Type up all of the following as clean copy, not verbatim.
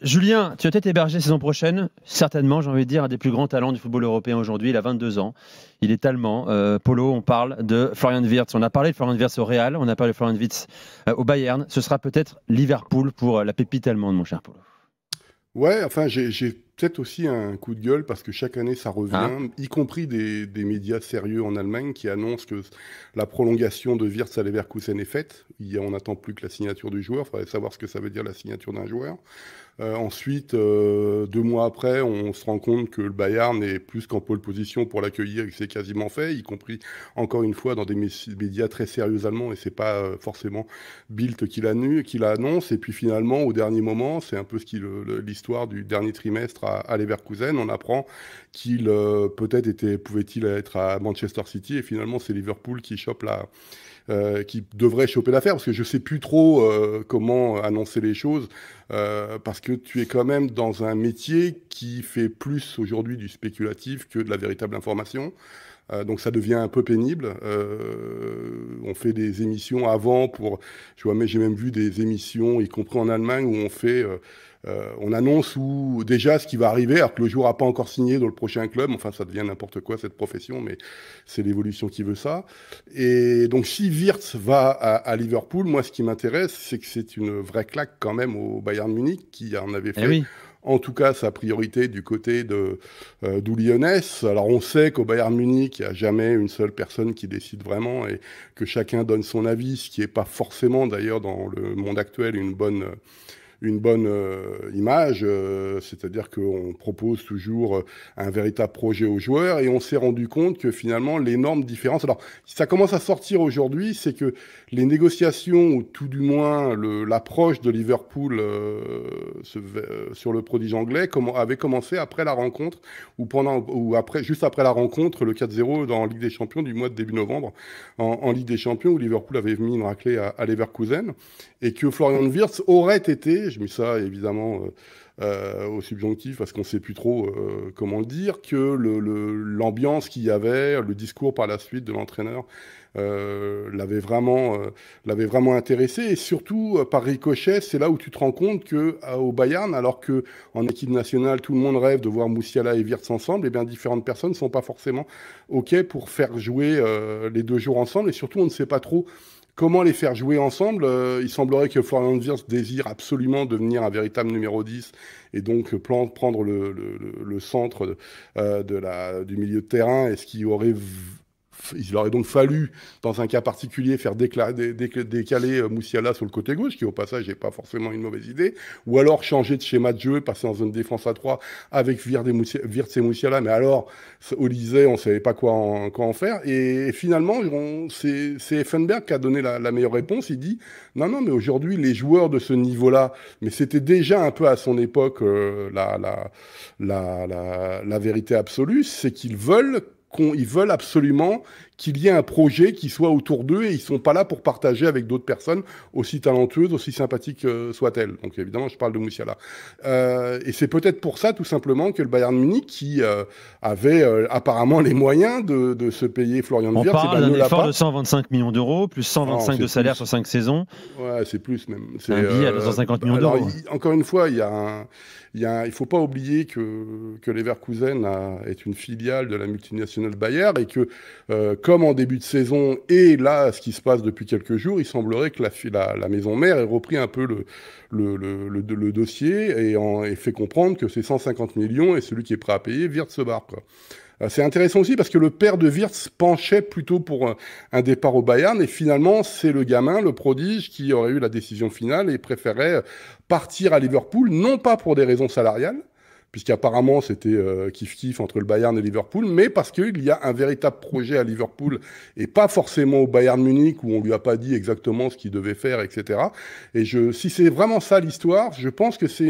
Julien, tu vas peut-être héberger saison prochaine, certainement, j'ai envie de dire, un des plus grands talents du football européen aujourd'hui. Il a 22 ans, il est allemand. Polo, on parle de Florian Wirtz. On a parlé de Florian Wirtz au Real, on a parlé de Florian Wirtz au Bayern. Ce sera peut-être Liverpool pour la pépite allemande, mon cher Polo. Ouais, enfin, j'ai peut-être aussi un coup de gueule parce que chaque année, ça Ah, revient, y compris des médias sérieux en Allemagne qui annoncent que la prolongation de Wirtz à Leverkusen est faite. On n'attend plus que la signature du joueur. Il faudrait savoir ce que ça veut dire la signature d'un joueur. Ensuite, 2 mois après, on se rend compte que le Bayern est plus qu'en pole position pour l'accueillir et que c'est quasiment fait, y compris encore une fois dans des médias très sérieux allemands et c'est pas forcément Bild qui l'annonce. Et puis finalement, au dernier moment, c'est un peu l'histoire du dernier trimestre à Leverkusen. On apprend qu'il pouvait-il être à Manchester City et finalement c'est Liverpool qui chope qui devrait choper l'affaire, parce que je sais plus trop comment annoncer les choses, parce que tu es quand même dans un métier qui fait plus aujourd'hui du spéculatif que de la véritable information. Donc ça devient un peu pénible. On fait des émissions avant j'ai même vu des émissions, y compris en Allemagne, où on annonce déjà ce qui va arriver, alors que le joueur n'a pas encore signé dans le prochain club. Enfin, ça devient n'importe quoi cette profession, mais c'est l'évolution qui veut ça. Et donc, si Wirtz va à Liverpool, moi, ce qui m'intéresse, c'est que c'est une vraie claque quand même au Bayern Munich, qui en avait eh fait oui. en tout cas sa priorité du côté d'Uli Hoeneß. Alors on sait qu'au Bayern Munich, il n'y a jamais une seule personne qui décide vraiment et que chacun donne son avis, ce qui n'est pas forcément d'ailleurs dans le monde actuel une bonne image, c'est-à-dire qu'on propose toujours un véritable projet aux joueurs et on s'est rendu compte que finalement l'énorme différence, alors ça commence à sortir aujourd'hui, c'est que les négociations ou tout du moins l'approche de Liverpool sur le prodige anglais avait commencé après la rencontre juste après la rencontre, le 4-0 dans Ligue des Champions du mois de début novembre en Ligue des Champions où Liverpool avait mis une raclée à Leverkusen et que Florian Wirtz aurait été, je mets ça évidemment au subjonctif parce qu'on ne sait plus trop comment le dire, que l'ambiance qu'il y avait, le discours par la suite de l'entraîneur l'avait vraiment intéressé. Et surtout, par ricochet, c'est là où tu te rends compte qu'au Bayern, alors qu'en équipe nationale, tout le monde rêve de voir Musiala et Wirtz ensemble, et bien différentes personnes ne sont pas forcément OK pour faire jouer les deux jours ensemble. Et surtout, on ne sait pas trop comment les faire jouer ensemble. Il semblerait que Florian Wirtz désire absolument devenir un véritable numéro 10 et donc prendre le centre du milieu de terrain. Et il aurait donc fallu, dans un cas particulier, faire décaler Musiala sur le côté gauche, qui au passage n'est pas forcément une mauvaise idée, ou alors changer de schéma de jeu, passer en zone défense à 3 avec Wirtz et Musiala, mais alors au Lisée, on ne savait pas quoi en faire. Et finalement, c'est Effenberg qui a donné la meilleure réponse. Il dit, non, non, mais aujourd'hui, les joueurs de ce niveau-là, mais c'était déjà un peu à son époque la vérité absolue, c'est ils veulent absolument qu'il y ait un projet qui soit autour d'eux et ils sont pas là pour partager avec d'autres personnes aussi talentueuses, aussi sympathiques soient-elles. Donc évidemment, je parle de Musiala. Et c'est peut-être pour ça, tout simplement, que le Bayern Munich, qui avait apparemment les moyens de se payer Florian On Wirtz, eh parle ben, d'un ne l'a effort de pas. 125 millions d'euros, plus Non, 125 de c'est salaire sur plus. 5 saisons. Ouais, c'est plus même. C'est un billet à 250 millions Alors, d'euros. encore une fois, il faut pas oublier que Leverkusen est une filiale de la multinationale Bayer et que, comme en début de saison et là, ce qui se passe depuis quelques jours, il semblerait que la maison mère ait repris un peu le dossier et fait comprendre que c'est 150 millions et celui qui est prêt à payer Wirtz se barre, quoi. C'est intéressant aussi parce que le père de Wirtz penchait plutôt pour un départ au Bayern et finalement c'est le gamin, le prodige, qui aurait eu la décision finale et préférait partir à Liverpool, non pas pour des raisons salariales, puisqu'apparemment c'était kiff-kiff entre le Bayern et Liverpool, mais parce qu'il y a un véritable projet à Liverpool et pas forcément au Bayern Munich où on lui a pas dit exactement ce qu'il devait faire, etc. Et si c'est vraiment ça l'histoire, je pense que c'est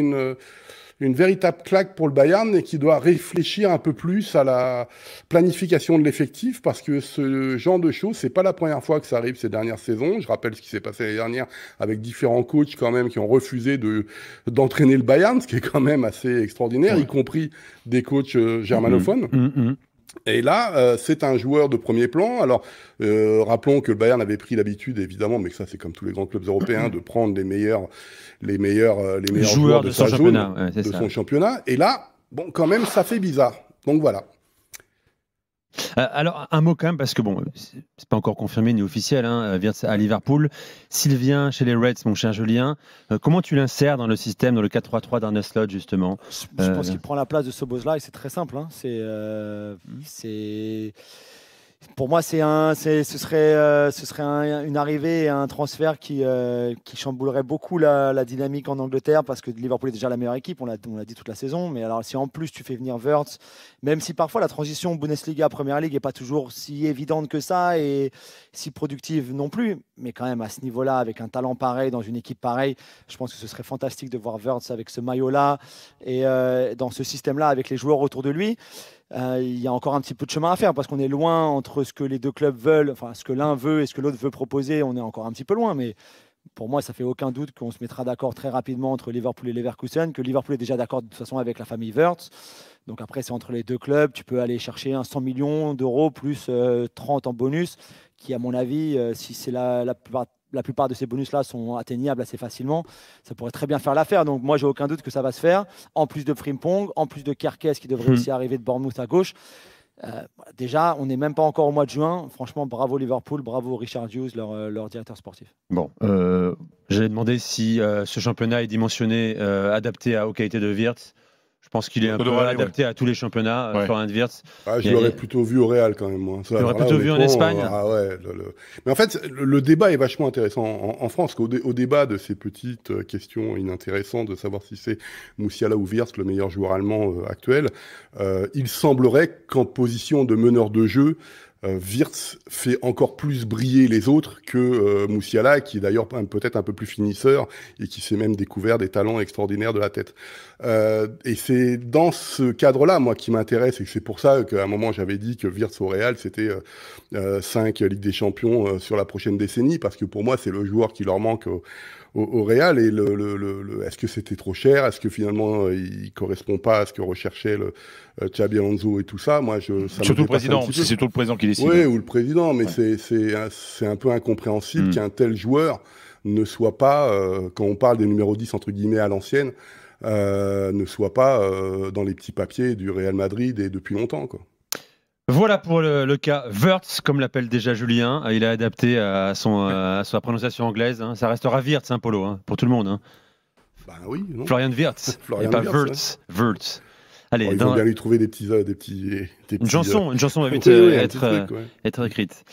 une véritable claque pour le Bayern et qui doit réfléchir un peu plus à la planification de l'effectif parce que ce genre de choses, c'est pas la première fois que ça arrive ces dernières saisons. Je rappelle ce qui s'est passé l'année dernière avec différents coachs quand même qui ont refusé d'entraîner le Bayern, ce qui est quand même assez extraordinaire, y Ouais. compris des coachs Mm, germanophones. mm, mm. Et là, c'est un joueur de premier plan. Alors, rappelons que le Bayern avait pris l'habitude, évidemment, mais ça c'est comme tous les grands clubs européens, de prendre les meilleurs joueurs de sa zone, de son championnat. Et là, bon, quand même, ça fait bizarre. Donc voilà. Alors, un mot quand même, parce que bon, c'est pas encore confirmé ni officiel, hein, Wirtz à Liverpool. S'il vient chez les Reds, mon cher Julien, comment tu l'insères dans le système, dans le 4-3-3 d'Arne Slot, justement? Je pense qu'il prend la place de Szoboszlai, c'est très simple. Hein. Pour moi, ce serait une arrivée et un transfert qui chamboulerait beaucoup la dynamique en Angleterre, parce que Liverpool est déjà la meilleure équipe, on l'a dit toute la saison. Mais alors, si en plus tu fais venir Wirtz, même si parfois la transition Bundesliga Première Ligue n'est pas toujours si évidente que ça et si productive non plus, mais quand même à ce niveau-là, avec un talent pareil, dans une équipe pareille, je pense que ce serait fantastique de voir Wirtz avec ce maillot-là et dans ce système-là avec les joueurs autour de lui. Il y a encore un petit peu de chemin à faire parce qu'on est loin entre ce que les deux clubs veulent, enfin ce que l'un veut et ce que l'autre veut proposer. On est encore un petit peu loin, mais pour moi, ça fait aucun doute qu'on se mettra d'accord très rapidement entre Liverpool et Leverkusen, que Liverpool est déjà d'accord de toute façon avec la famille Wirtz. Donc après, c'est entre les deux clubs. Tu peux aller chercher un 100 millions d'euros plus 30 en bonus, qui à mon avis, si c'est la plupart de ces bonus-là sont atteignables assez facilement, ça pourrait très bien faire l'affaire. Donc moi, j'ai aucun doute que ça va se faire. En plus de Frimpong, en plus de Kerkez qui devrait aussi arriver de Bournemouth à gauche. Déjà, on n'est même pas encore au mois de juin. Franchement, bravo Liverpool, bravo Richard Hughes, leur directeur sportif. Bon, j'allais demander si ce championnat est dimensionné, adapté aux qualités de Wirtz. Je pense qu'il est un peu adapté à tous les championnats, Florian Wirtz. Je l'aurais plutôt vu au Real quand même. Moi. Tu l'aurais plutôt vu en Espagne. Mais en fait, le débat est vachement intéressant en France. Au débat de ces petites questions inintéressantes de savoir si c'est Musiala ou Wirtz le meilleur joueur allemand actuel, il semblerait qu'en position de meneur de jeu, Wirtz fait encore plus briller les autres que Musiala, qui est d'ailleurs peut-être un peu plus finisseur et qui s'est même découvert des talents extraordinaires de la tête. Et c'est dans ce cadre-là, moi, qui m'intéresse, et c'est pour ça qu'à un moment, j'avais dit que Wirtz au Real, c'était 5 Ligues des Champions sur la prochaine décennie, parce que pour moi, c'est le joueur qui leur manque au Real. Et est-ce que c'était trop cher? Est-ce que finalement, il correspond pas à ce que recherchait Xabi Alonso et tout ça? Moi, surtout le président, c'est surtout le président qui décide. Oui, ou le président, mais c'est un peu incompréhensible qu'un tel joueur ne soit pas, quand on parle des numéros 10 entre guillemets à l'ancienne, ne soit pas dans les petits papiers du Real Madrid et depuis longtemps, quoi. Voilà pour le cas Wirtz, comme l'appelle déjà Julien. Il a adapté à sa prononciation anglaise. Hein. Ça restera Wirtz, hein, Polo, hein, pour tout le monde. Hein. Bah oui, non. Florian Wirtz, et pas Wirtz. Wirtz. Allez, ils vont bien lui trouver des petits une chanson va vite être écrite.